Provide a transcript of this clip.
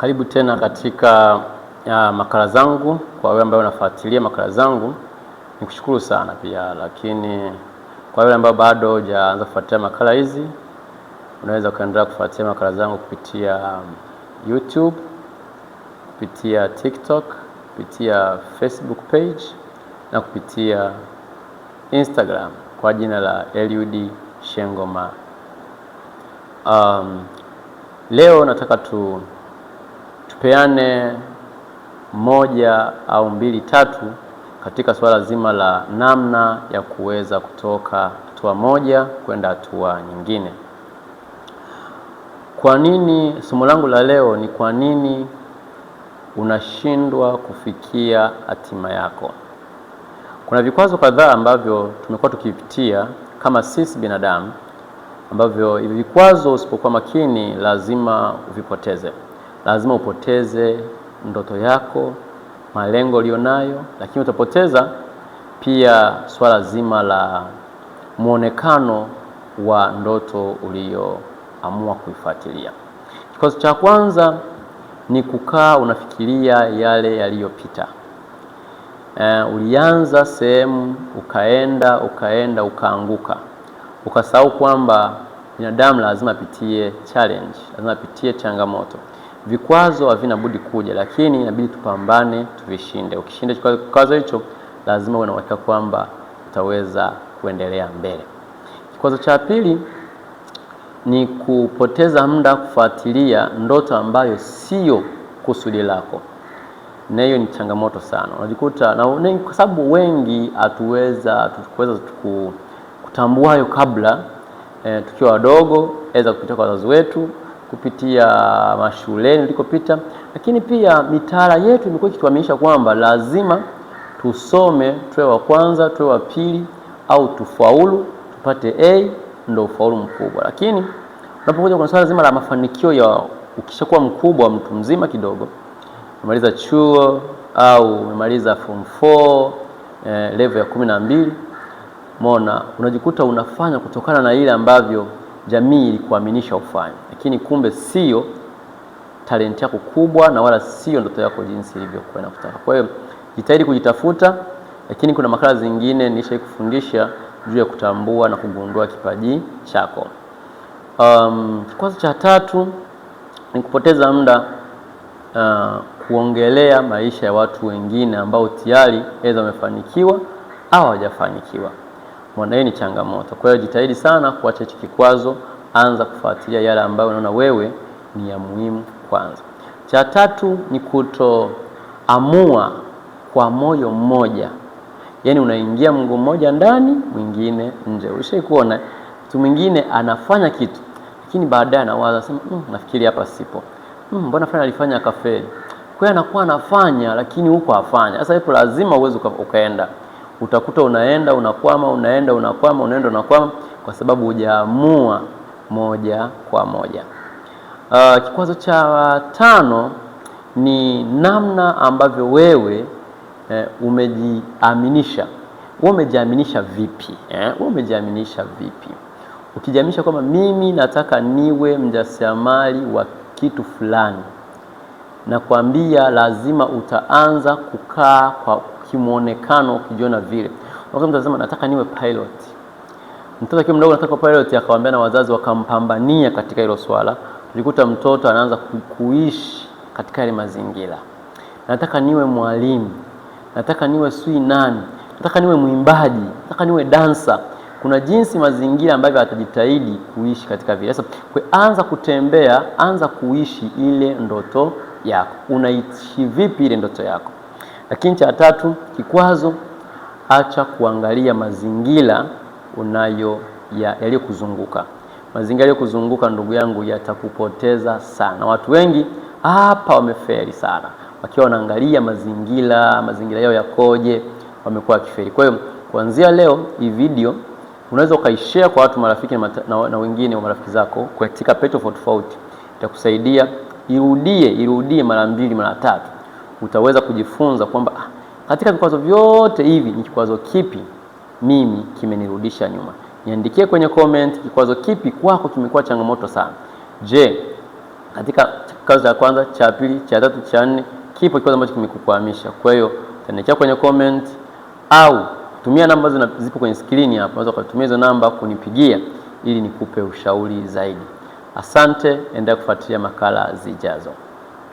Karibu tena katika makala zangu. Kwa wewe ambao unafuatilia makala zangu, nikushukuru sana pia, lakini kwa wewe ambao bado hujaanza kufuatilia makala hizi, unaweza kuendelea kufuatilia makala zangu kupitia YouTube, kupitia TikTok, kupitia Facebook page na kupitia Instagram kwa jina la Eliud Shengoma. Leo nataka tupeane moja au mbili tatu katika swala zima la namna ya kuweza kutoka hatua moja kwenda hatua nyingine. Kwa nini somo langu la leo ni kwa nini unashindwa kufikia hatima yako? Kuna vikwazo kadhaa ambavyo tumekuwa tukipitia kama sisi binadamu, ambavyo hivi vikwazo usipokuwa makini lazima uvipoteze. Lazima upoteze ndoto yako, malengo ulionayo, lakini utapoteza pia swala zima la muonekano wa ndoto ulioamua kuifuatilia. Kikwazo cha kwanza ni kukaa unafikiria yale yaliyopita. Ulianza sehemu, ukaenda ukaanguka, ukasahau kwamba binadamu lazima apitie challenge, lazima apitie changamoto. Vikwazo havina budi kuja, lakini inabidi tupambane tuvishinde. Ukishinda kikwazo hicho, lazima uwe na uhakika kwamba utaweza kuendelea mbele. Kikwazo cha pili ni kupoteza muda kufuatilia ndoto ambayo sio kusudi lako. Na hiyo ni changamoto sana. Unajikuta na kwa sababu wengi hatukuweza kutambua hayo kabla tukiwa wadogo, aidha kupitia kwa wazazi wetu, kupitia mashuleni tulikopita, lakini pia mitaala yetu imekuwa ikituaminisha kwamba lazima tusome, tuwe wa kwanza, tuwe wa pili, au tufaulu, tupate A ndio ufaulu mkubwa. Lakini unapokuja kwa swala zima la mafanikio ya ukishakuwa mkubwa, mtu mzima kidogo, umemaliza chuo au umemaliza form 4 level ya 12, unajikuta unafanya kutokana na ile ambavyo jamii ilikuaminisha ufanye, lakini kumbe sio talent yako kubwa na wala sio ndoto yako jinsi ilivyokuwa inakutaka. Kwa hiyo jitahidi kujitafuta, lakini kuna makala zingine nilishakufundisha juu ya kutambua na kugundua kipaji chako. Kikwazo cha tatu ni kupoteza muda kuongelea maisha ya watu wengine ambao tayari aidha wamefanikiwa au hawajafanikiwa. Hiyo ni changamoto. Kwa hiyo jitahidi sana kuacha hicho kikwazo, anza kufuatilia yale ambayo unaona wewe ni ya muhimu kwanza. Cha tatu ni kutoamua kwa moyo mmoja. Yaani unaingia mguu mmoja ndani, mwingine nje. Ushaikuona mtu mwingine anafanya kitu, lakini baadaye anawaza sema nafikiri hapa sipo. Mbona fulani alifanya akafeli? Kwa hiyo anakuwa anafanya lakini huko afanya. Sasa hapo lazima uweze ukaenda. Utakuta unaenda unakwama kwa sababu hujaamua moja kwa moja. Kikwazo cha tano ni namna ambavyo wewe umejiaminisha. Wewe umejiaminisha vipi? Ukijiaminisha kwamba mimi nataka niwe mjasiriamali wa kitu fulani, na kuambia lazima utaanza kukaa kwa kimuonekano ukijiona vile. Wakati mtu anasema nataka niwe pilot, mtoto akiwa mdogo anataka pilot, akawaambia na wazazi wakampambania katika hilo swala, tulikuta mtoto anaanza kuishi katika ile mazingira. Nataka niwe mwalimu, nataka niwe nani, nataka niwe mwimbaji, nataka niwe dancer. Kuna jinsi mazingira ambavyo atajitahidi kuishi katika vile. Sasa anza kutembea, anza kuishi ile ndoto yako. Unaishi vipi ile ndoto yako? Lakini cha tatu, kikwazo, acha kuangalia mazingira yaliyokuzunguka. Mazingira yaliyokuzunguka, ndugu yangu, yatakupoteza sana. Watu wengi hapa wamefeli sana, wakiwa wanaangalia mazingira yao yakoje, wamekuwa kifeli. Kwa hiyo kuanzia leo hii video unaweza ukaishare kwa watu marafiki na wengine wa marafiki zako katika page tofauti. Itakusaidia irudie mara 2 mara 3. Utaweza kujifunza kwamba katika vikwazo vyote hivi ni kikwazo kipi mimi kimenirudisha nyuma. Niandikie kwenye comment kikwazo kipi kwako kimekuwa changamoto sana. Je, katika kikwazo cha kwanza, cha pili, cha tatu, cha nne, kipo kikwazo ambacho kimekukwamisha. Kwa hiyo utaniachia kwenye comment au tumia namba zipo kwenye skrini hapa, unaweza kutumia hizo namba kunipigia ili nikupe ushauri zaidi. Asante, endelea kufuatilia makala zijazo.